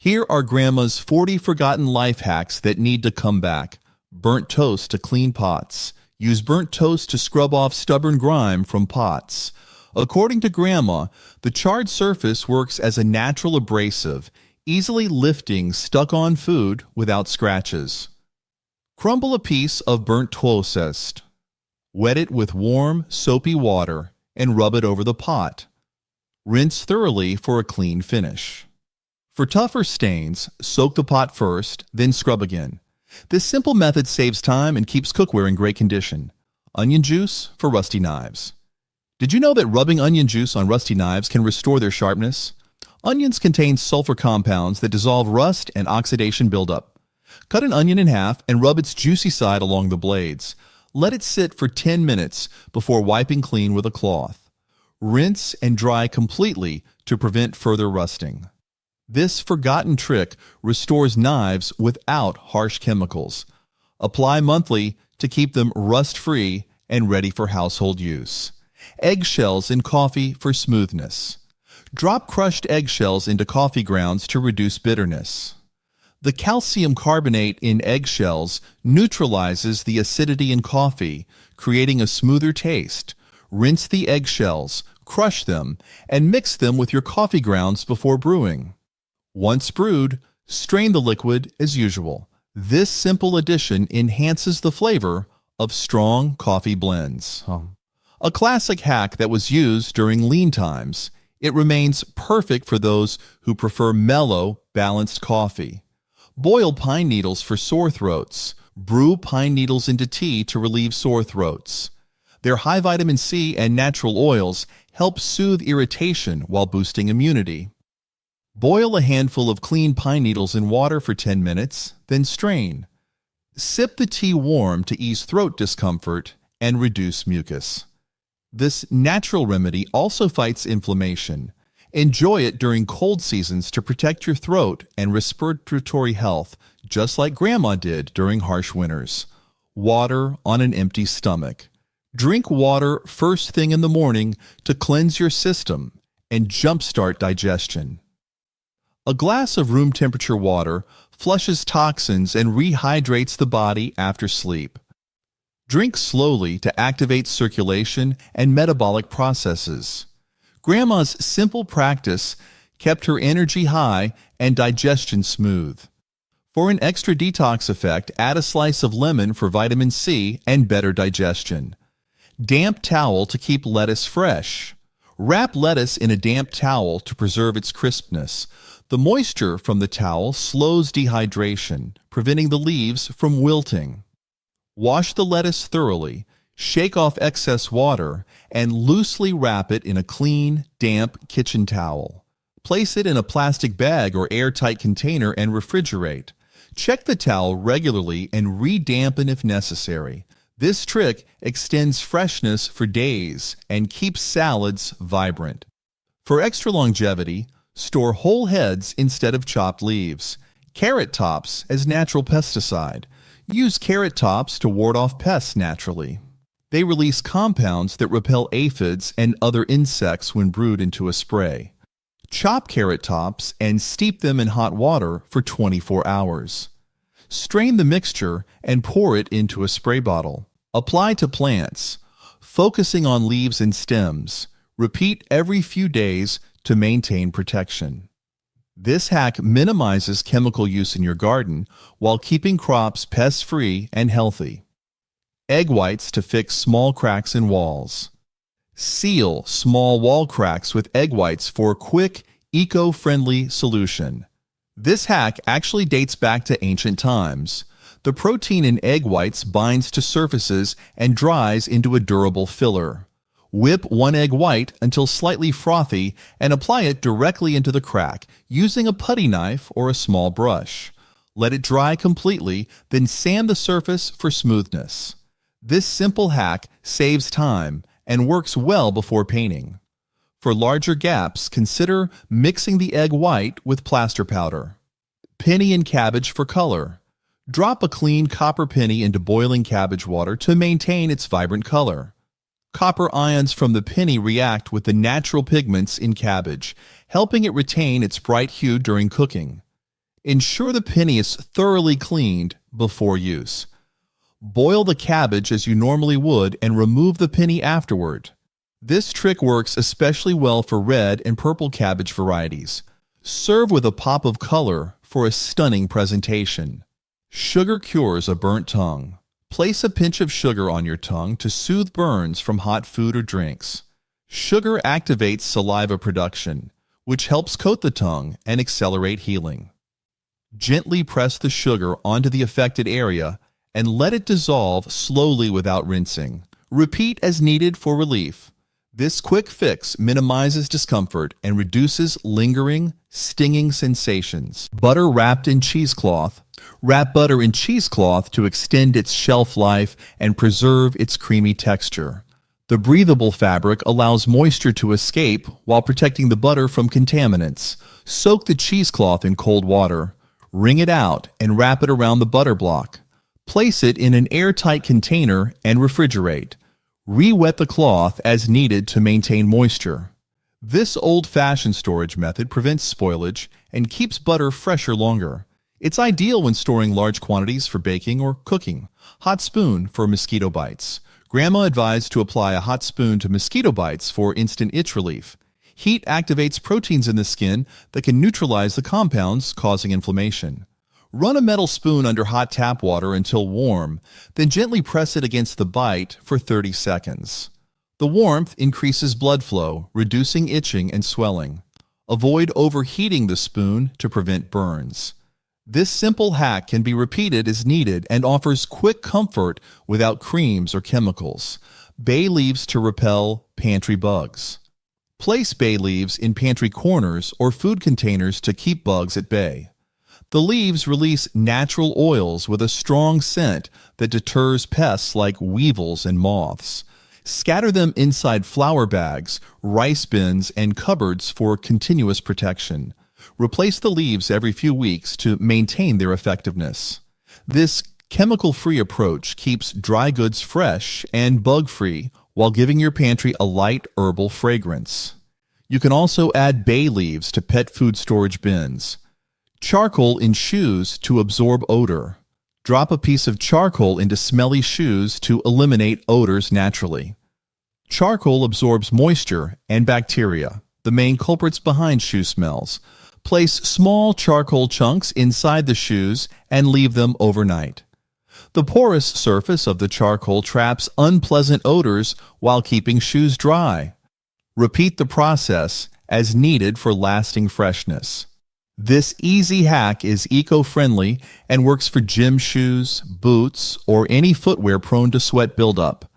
Here are Grandma's 40 forgotten life hacks that need to come back. Burnt toast to clean pots. Use burnt toast to scrub off stubborn grime from pots. According to Grandma, the charred surface works as a natural abrasive, easily lifting stuck-on food without scratches. Crumble a piece of burnt toast. Wet it with warm, soapy water and rub it over the pot. Rinse thoroughly for a clean finish. For tougher stains, soak the pot first, then scrub again. This simple method saves time and keeps cookware in great condition. Onion juice for rusty knives. Did you know that rubbing onion juice on rusty knives can restore their sharpness? Onions contain sulfur compounds that dissolve rust and oxidation buildup. Cut an onion in half and rub its juicy side along the blades. Let it sit for 10 minutes before wiping clean with a cloth. Rinse and dry completely to prevent further rusting. This forgotten trick restores knives without harsh chemicals. Apply monthly to keep them rust-free and ready for household use. Eggshells in coffee for smoothness. Drop crushed eggshells into coffee grounds to reduce bitterness. The calcium carbonate in eggshells neutralizes the acidity in coffee, creating a smoother taste. Rinse the eggshells, crush them, and mix them with your coffee grounds before brewing. Once brewed, strain the liquid as usual. This simple addition enhances the flavor of strong coffee blends. A classic hack that was used during lean times. It remains perfect for those who prefer mellow, balanced coffee. Boil pine needles for sore throats. Brew pine needles into tea to relieve sore throats. Their high vitamin C and natural oils help soothe irritation while boosting immunity. Boil a handful of clean pine needles in water for 10 minutes, then strain. Sip the tea warm to ease throat discomfort and reduce mucus. This natural remedy also fights inflammation. Enjoy it during cold seasons to protect your throat and respiratory health, just like Grandma did during harsh winters. Water on an empty stomach. Drink water first thing in the morning to cleanse your system and jumpstart digestion. A glass of room temperature water flushes toxins and rehydrates the body after sleep. Drink slowly to activate circulation and metabolic processes. Grandma's simple practice kept her energy high and digestion smooth. For an extra detox effect, add a slice of lemon for vitamin C and better digestion. Damp towel to keep lettuce fresh. Wrap lettuce in a damp towel to preserve its crispness. The moisture from the towel slows dehydration, preventing the leaves from wilting. Wash the lettuce thoroughly, shake off excess water, and loosely wrap it in a clean, damp kitchen towel. Place it in a plastic bag or airtight container and refrigerate. Check the towel regularly and re-dampen if necessary. This trick extends freshness for days and keeps salads vibrant. For extra longevity, store whole heads instead of chopped leaves. Carrot tops as natural pesticide. Use carrot tops to ward off pests naturally. They release compounds that repel aphids and other insects when brewed into a spray. Chop carrot tops and steep them in hot water for 24 hours. Strain the mixture and pour it into a spray bottle. Apply to plants, focusing on leaves and stems. Repeat every few days to maintain protection. This hack minimizes chemical use in your garden while keeping crops pest-free and healthy. Egg whites to fix small cracks in walls. Seal small wall cracks with egg whites for a quick, eco-friendly solution. This hack actually dates back to ancient times. The protein in egg whites binds to surfaces and dries into a durable filler. Whip one egg white until slightly frothy and apply it directly into the crack using a putty knife or a small brush. Let it dry completely, then sand the surface for smoothness. This simple hack saves time and works well before painting. For larger gaps, consider mixing the egg white with plaster powder. Penny and cabbage for color. Drop a clean copper penny into boiling cabbage water to maintain its vibrant color. Copper ions from the penny react with the natural pigments in cabbage, helping it retain its bright hue during cooking. Ensure the penny is thoroughly cleaned before use. Boil the cabbage as you normally would and remove the penny afterward. This trick works especially well for red and purple cabbage varieties. Serve with a pop of color for a stunning presentation. Sugar cures a burnt tongue. Place a pinch of sugar on your tongue to soothe burns from hot food or drinks. Sugar activates saliva production, which helps coat the tongue and accelerate healing. Gently press the sugar onto the affected area and let it dissolve slowly without rinsing. Repeat as needed for relief. This quick fix minimizes discomfort and reduces lingering, stinging sensations. Butter wrapped in cheesecloth. Wrap butter in cheesecloth to extend its shelf life and preserve its creamy texture. The breathable fabric allows moisture to escape while protecting the butter from contaminants. Soak the cheesecloth in cold water. Wring it out and wrap it around the butter block. Place it in an airtight container and refrigerate. Re-wet the cloth as needed to maintain moisture. This old-fashioned storage method prevents spoilage and keeps butter fresher longer. It's ideal when storing large quantities for baking or cooking. Hot spoon for mosquito bites. Grandma advised to apply a hot spoon to mosquito bites for instant itch relief. Heat activates proteins in the skin that can neutralize the compounds causing inflammation. Run a metal spoon under hot tap water until warm, then gently press it against the bite for 30 seconds. The warmth increases blood flow, reducing itching and swelling. Avoid overheating the spoon to prevent burns. This simple hack can be repeated as needed and offers quick comfort without creams or chemicals. Bay leaves to repel pantry bugs. Place bay leaves in pantry corners or food containers to keep bugs at bay. The leaves release natural oils with a strong scent that deters pests like weevils and moths. Scatter them inside flour bags, rice bins, and cupboards for continuous protection. Replace the leaves every few weeks to maintain their effectiveness. This chemical-free approach keeps dry goods fresh and bug-free while giving your pantry a light herbal fragrance. You can also add bay leaves to pet food storage bins. Charcoal in shoes to absorb odor. Drop a piece of charcoal into smelly shoes to eliminate odors naturally. Charcoal absorbs moisture and bacteria, the main culprits behind shoe smells. Place small charcoal chunks inside the shoes and leave them overnight. The porous surface of the charcoal traps unpleasant odors while keeping shoes dry. Repeat the process as needed for lasting freshness. This easy hack is eco-friendly and works for gym shoes, boots, or any footwear prone to sweat buildup.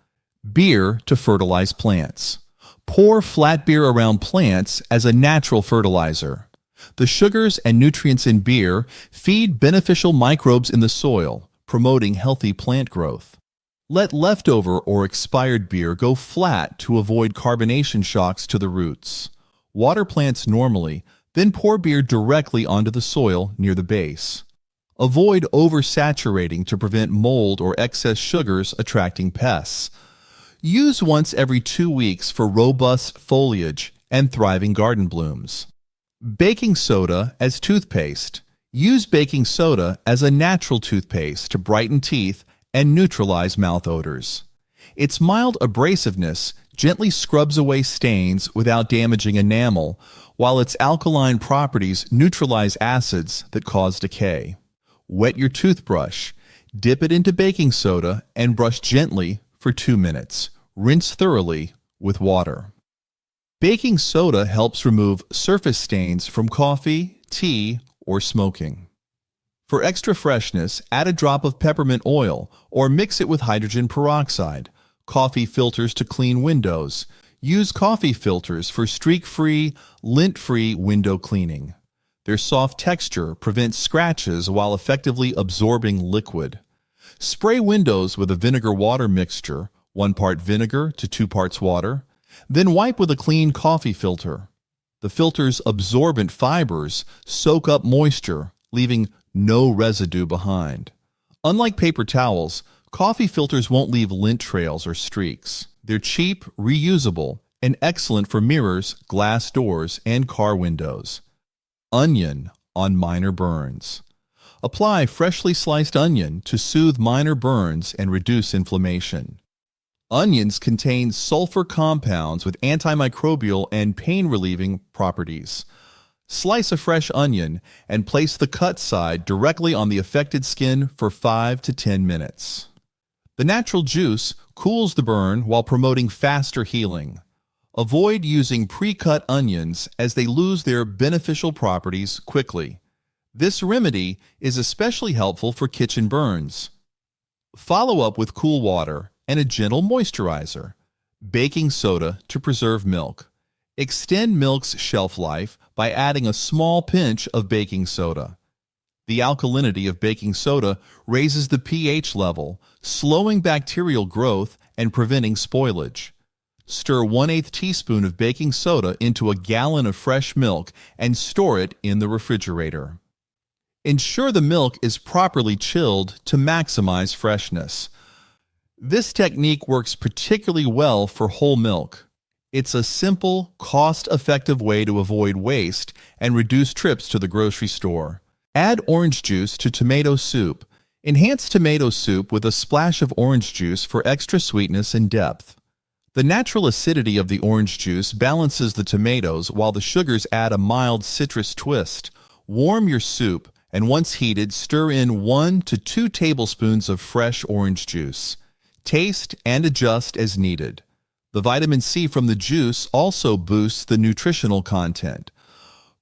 Beer to fertilize plants. Pour flat beer around plants as a natural fertilizer. The sugars and nutrients in beer feed beneficial microbes in the soil, promoting healthy plant growth. Let leftover or expired beer go flat to avoid carbonation shocks to the roots. Water plants normally, then pour beer directly onto the soil near the base. Avoid oversaturating to prevent mold or excess sugars attracting pests. Use once every 2 weeks for robust foliage and thriving garden blooms. Baking soda as toothpaste. Use baking soda as a natural toothpaste to brighten teeth and neutralize mouth odors. Its mild abrasiveness gently scrubs away stains without damaging enamel, while its alkaline properties neutralize acids that cause decay. Wet your toothbrush, dip it into baking soda, and brush gently for 2 minutes. Rinse thoroughly with water. Baking soda helps remove surface stains from coffee, tea, or smoking. For extra freshness, add a drop of peppermint oil or mix it with hydrogen peroxide. Coffee filters to clean windows. Use coffee filters for streak-free, lint-free window cleaning. Their soft texture prevents scratches while effectively absorbing liquid. Spray windows with a vinegar-water mixture, 1 part vinegar to 2 parts water. Then wipe with a clean coffee filter. The filter's absorbent fibers soak up moisture, leaving no residue behind. Unlike paper towels, coffee filters won't leave lint trails or streaks. They're cheap, reusable, and excellent for mirrors, glass doors, and car windows. Onion on minor burns. Apply freshly sliced onion to soothe minor burns and reduce inflammation. Onions contain sulfur compounds with antimicrobial and pain-relieving properties. Slice a fresh onion and place the cut side directly on the affected skin for 5 to 10 minutes. The natural juice cools the burn while promoting faster healing. Avoid using pre-cut onions as they lose their beneficial properties quickly. This remedy is especially helpful for kitchen burns. Follow up with cool water and a gentle moisturizer. Baking soda to preserve milk. Extend milk's shelf life by adding a small pinch of baking soda. The alkalinity of baking soda raises the pH level, slowing bacterial growth and preventing spoilage. Stir 1/8 teaspoon of baking soda into a gallon of fresh milk and store it in the refrigerator. Ensure the milk is properly chilled to maximize freshness. This technique works particularly well for whole milk. It's a simple, cost-effective way to avoid waste and reduce trips to the grocery store. Add orange juice to tomato soup. Enhance tomato soup with a splash of orange juice for extra sweetness and depth. The natural acidity of the orange juice balances the tomatoes while the sugars add a mild citrus twist. Warm your soup and once heated, stir in 1 to 2 tablespoons of fresh orange juice. Taste and adjust as needed. The vitamin C from the juice also boosts the nutritional content.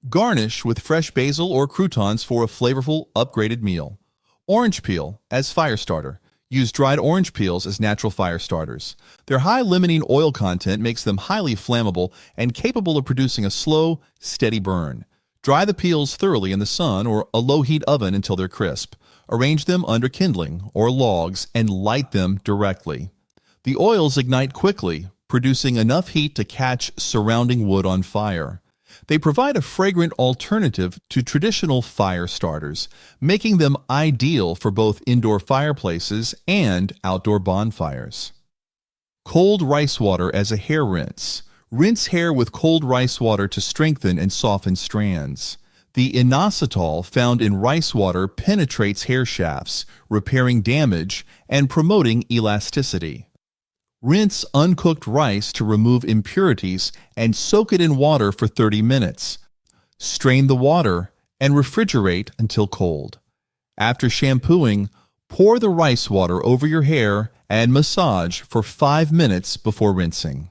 Garnish with fresh basil or croutons for a flavorful, upgraded meal. Orange peel as fire starter. Use dried orange peels as natural fire starters. Their high limonene oil content makes them highly flammable and capable of producing a slow, steady burn. Dry the peels thoroughly in the sun or a low-heat oven until they're crisp. Arrange them under kindling or logs and light them directly. The oils ignite quickly, producing enough heat to catch surrounding wood on fire. They provide a fragrant alternative to traditional fire starters, making them ideal for both indoor fireplaces and outdoor bonfires. Cold rice water as a hair rinse. Rinse hair with cold rice water to strengthen and soften strands. The inositol found in rice water penetrates hair shafts, repairing damage and promoting elasticity. Rinse uncooked rice to remove impurities and soak it in water for 30 minutes. Strain the water and refrigerate until cold. After shampooing, pour the rice water over your hair and massage for 5 minutes before rinsing.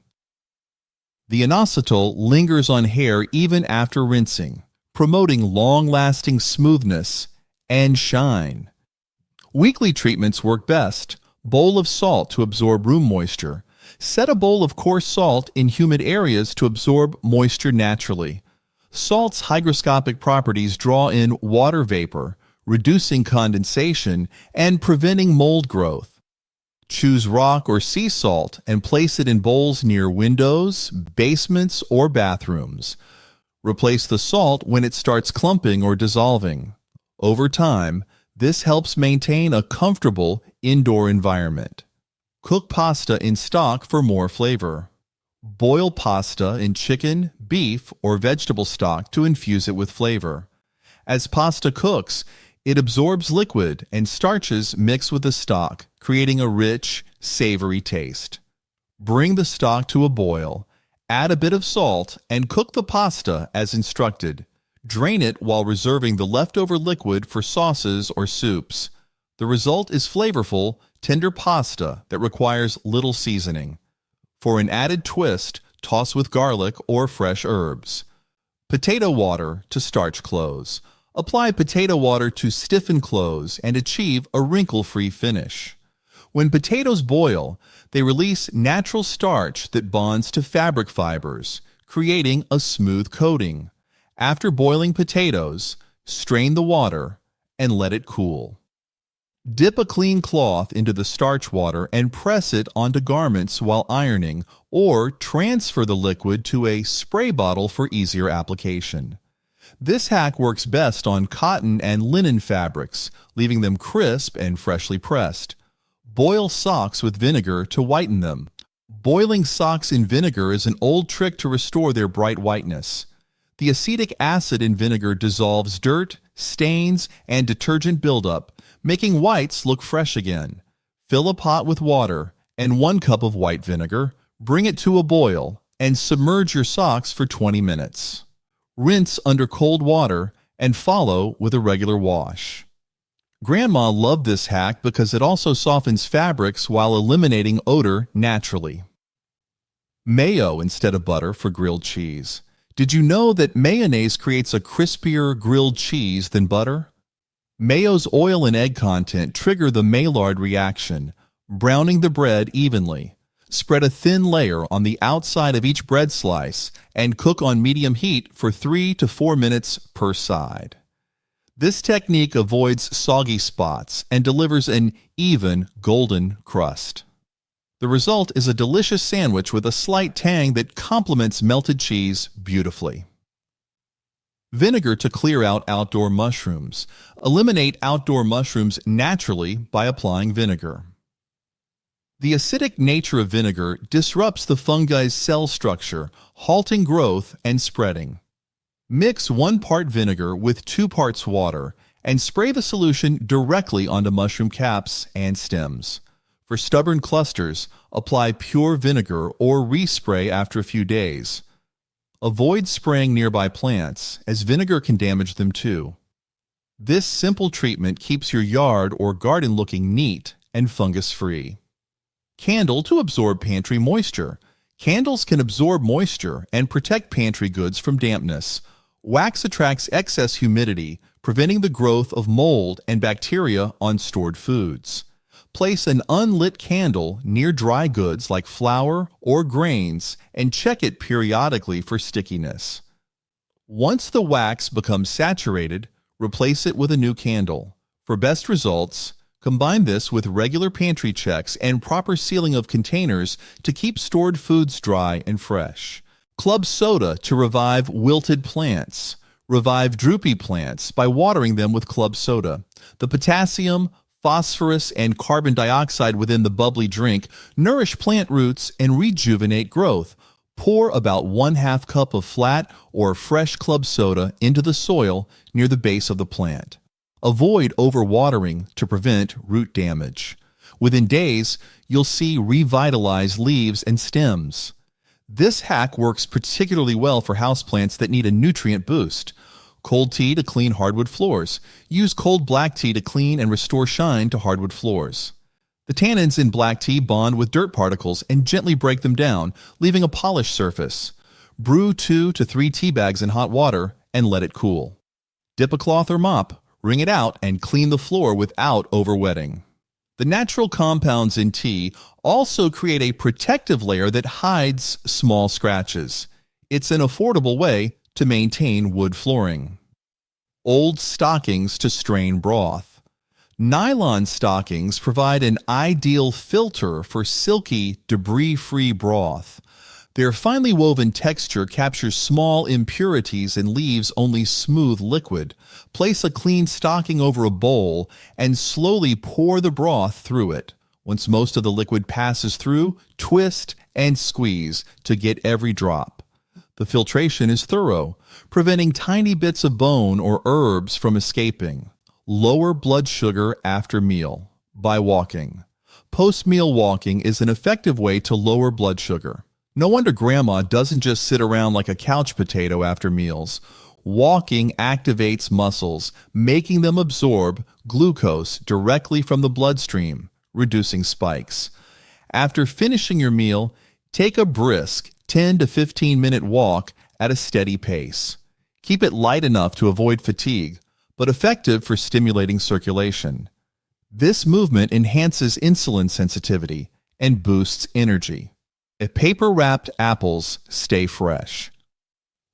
The inositol lingers on hair even after rinsing, promoting long-lasting smoothness and shine. Weekly treatments work best. Bowl of salt to absorb room moisture. Set a bowl of coarse salt in humid areas to absorb moisture naturally. Salt's hygroscopic properties draw in water vapor, reducing condensation and preventing mold growth. Choose rock or sea salt and place it in bowls near windows, basements, or bathrooms. Replace the salt when it starts clumping or dissolving. Over time, this helps maintain a comfortable indoor environment. Cook pasta in stock for more flavor. Boil pasta in chicken, beef, or vegetable stock to infuse it with flavor. As pasta cooks, it absorbs liquid and starches mix with the stock, creating a rich, savory taste. Bring the stock to a boil, add a bit of salt, and cook the pasta as instructed. Drain it while reserving the leftover liquid for sauces or soups. The result is flavorful, tender pasta that requires little seasoning. For an added twist, toss with garlic or fresh herbs. Potato water to starch clothes. Apply potato water to stiffen clothes and achieve a wrinkle-free finish. When potatoes boil, they release natural starch that bonds to fabric fibers, creating a smooth coating. After boiling potatoes, strain the water and let it cool. Dip a clean cloth into the starch water and press it onto garments while ironing, or transfer the liquid to a spray bottle for easier application. This hack works best on cotton and linen fabrics, leaving them crisp and freshly pressed. Boil socks with vinegar to whiten them. Boiling socks in vinegar is an old trick to restore their bright whiteness. The acetic acid in vinegar dissolves dirt, stains, and detergent buildup, making whites look fresh again. Fill a pot with water and 1 cup of white vinegar, bring it to a boil, and submerge your socks for 20 minutes. Rinse under cold water and follow with a regular wash. Grandma loved this hack because it also softens fabrics while eliminating odor naturally. Mayo instead of butter for grilled cheese. Did you know that mayonnaise creates a crispier grilled cheese than butter? Mayo's oil and egg content trigger the Maillard reaction, browning the bread evenly. Spread a thin layer on the outside of each bread slice and cook on medium heat for 3 to 4 minutes per side. This technique avoids soggy spots and delivers an even golden crust. The result is a delicious sandwich with a slight tang that complements melted cheese beautifully. Vinegar to clear out outdoor mushrooms. Eliminate outdoor mushrooms naturally by applying vinegar. The acidic nature of vinegar disrupts the fungi's cell structure, halting growth and spreading. Mix 1 part vinegar with 2 parts water and spray the solution directly onto mushroom caps and stems. For stubborn clusters, apply pure vinegar or respray after a few days. Avoid spraying nearby plants, as vinegar can damage them too. This simple treatment keeps your yard or garden looking neat and fungus-free. Candle to absorb pantry moisture. Candles can absorb moisture and protect pantry goods from dampness. Wax attracts excess humidity, preventing the growth of mold and bacteria on stored foods. Place an unlit candle near dry goods like flour or grains and check it periodically for stickiness. Once the wax becomes saturated, replace it with a new candle. For best results, combine this with regular pantry checks and proper sealing of containers to keep stored foods dry and fresh. Club soda to revive wilted plants. Revive droopy plants by watering them with club soda. The potassium, phosphorus, and carbon dioxide within the bubbly drink nourish plant roots and rejuvenate growth. Pour about 1/2 cup of flat or fresh club soda into the soil near the base of the plant. Avoid overwatering to prevent root damage. Within days, you'll see revitalized leaves and stems. This hack works particularly well for houseplants that need a nutrient boost. Cold tea to clean hardwood floors. Use cold black tea to clean and restore shine to hardwood floors. The tannins in black tea bond with dirt particles and gently break them down, leaving a polished surface. Brew 2 to 3 tea bags in hot water and let it cool. Dip a cloth or mop, wring it out, and clean the floor without overwetting. The natural compounds in tea also create a protective layer that hides small scratches. It's an affordable way to maintain wood flooring. Old stockings to strain broth. Nylon stockings provide an ideal filter for silky, debris-free broth. Their finely woven texture captures small impurities and leaves only smooth liquid. Place a clean stocking over a bowl and slowly pour the broth through it. Once most of the liquid passes through, twist and squeeze to get every drop. The filtration is thorough, preventing tiny bits of bone or herbs from escaping. Lower blood sugar after meal by walking. Post-meal walking is an effective way to lower blood sugar. No wonder Grandma doesn't just sit around like a couch potato after meals. Walking activates muscles, making them absorb glucose directly from the bloodstream, reducing spikes. After finishing your meal, take a brisk 10 to 15-minute walk at a steady pace. Keep it light enough to avoid fatigue, but effective for stimulating circulation. This movement enhances insulin sensitivity and boosts energy. Paper-wrapped apples stay fresh.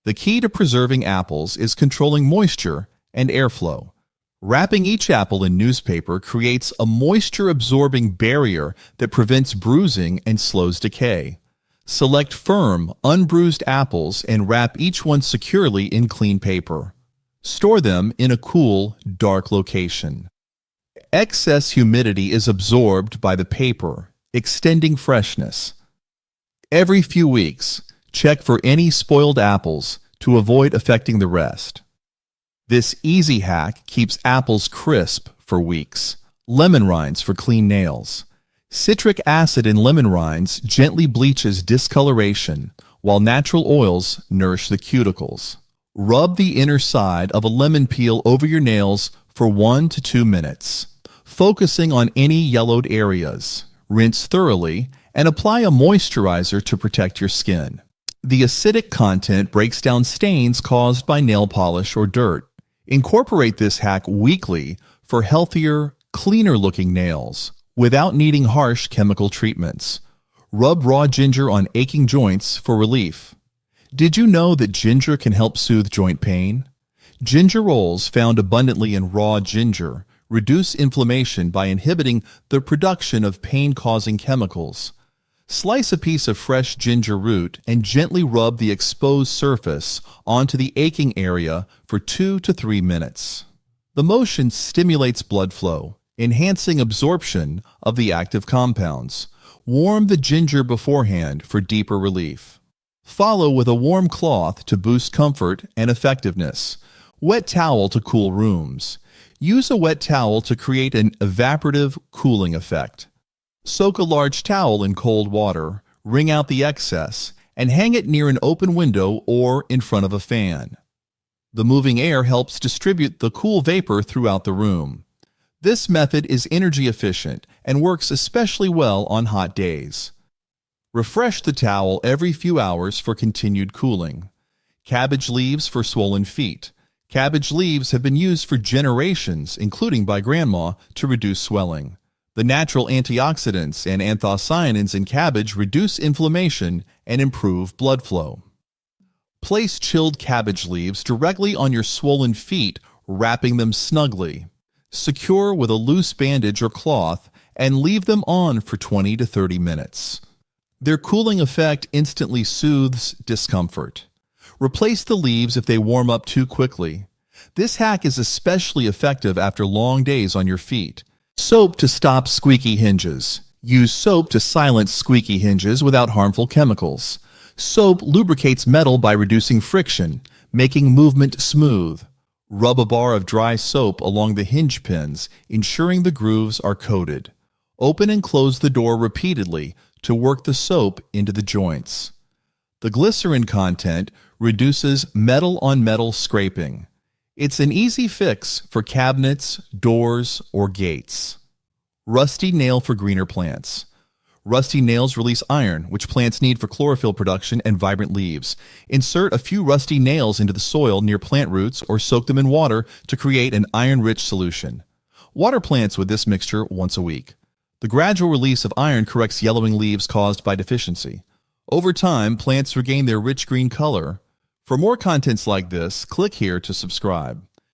The key to preserving apples is controlling moisture and airflow. Wrapping each apple in newspaper creates a moisture-absorbing barrier that prevents bruising and slows decay. Select firm, unbruised apples and wrap each one securely in clean paper. Store them in a cool, dark location. Excess humidity is absorbed by the paper, extending freshness. Every few weeks, check for any spoiled apples to avoid affecting the rest. This easy hack keeps apples crisp for weeks. Lemon rinds for clean nails. Citric acid in lemon rinds gently bleaches discoloration, while natural oils nourish the cuticles. Rub the inner side of a lemon peel over your nails for 1 to 2 minutes, focusing on any yellowed areas. Rinse thoroughly and apply a moisturizer to protect your skin. The acidic content breaks down stains caused by nail polish or dirt. Incorporate this hack weekly for healthier, cleaner-looking nails without needing harsh chemical treatments. Rub raw ginger on aching joints for relief. Did you know that ginger can help soothe joint pain? Ginger rolls found abundantly in raw ginger reduce inflammation by inhibiting the production of pain-causing chemicals. Slice a piece of fresh ginger root and gently rub the exposed surface onto the aching area for 2 to 3 minutes. The motion stimulates blood flow, enhancing absorption of the active compounds. Warm the ginger beforehand for deeper relief. Follow with a warm cloth to boost comfort and effectiveness. Wet towel to cool rooms. Use a wet towel to create an evaporative cooling effect. Soak a large towel in cold water, wring out the excess, and hang it near an open window or in front of a fan. The moving air helps distribute the cool vapor throughout the room. This method is energy efficient and works especially well on hot days. Refresh the towel every few hours for continued cooling. Cabbage leaves for swollen feet. Cabbage leaves have been used for generations, including by Grandma, to reduce swelling. The natural antioxidants and anthocyanins in cabbage reduce inflammation and improve blood flow. Place chilled cabbage leaves directly on your swollen feet, wrapping them snugly. Secure with a loose bandage or cloth and leave them on for 20 to 30 minutes. Their cooling effect instantly soothes discomfort. Replace the leaves if they warm up too quickly. This hack is especially effective after long days on your feet. Soap to stop squeaky hinges. Use soap to silence squeaky hinges without harmful chemicals. Soap lubricates metal by reducing friction, making movement smooth. Rub a bar of dry soap along the hinge pins, ensuring the grooves are coated. Open and close the door repeatedly to work the soap into the joints. The glycerin content reduces metal-on-metal scraping. It's an easy fix for cabinets, doors, or gates. Rusty nail for greener plants. Rusty nails release iron, which plants need for chlorophyll production and vibrant leaves. Insert a few rusty nails into the soil near plant roots or soak them in water to create an iron-rich solution. Water plants with this mixture once a week. The gradual release of iron corrects yellowing leaves caused by deficiency. Over time, plants regain their rich green color. For more contents like this, click here to subscribe.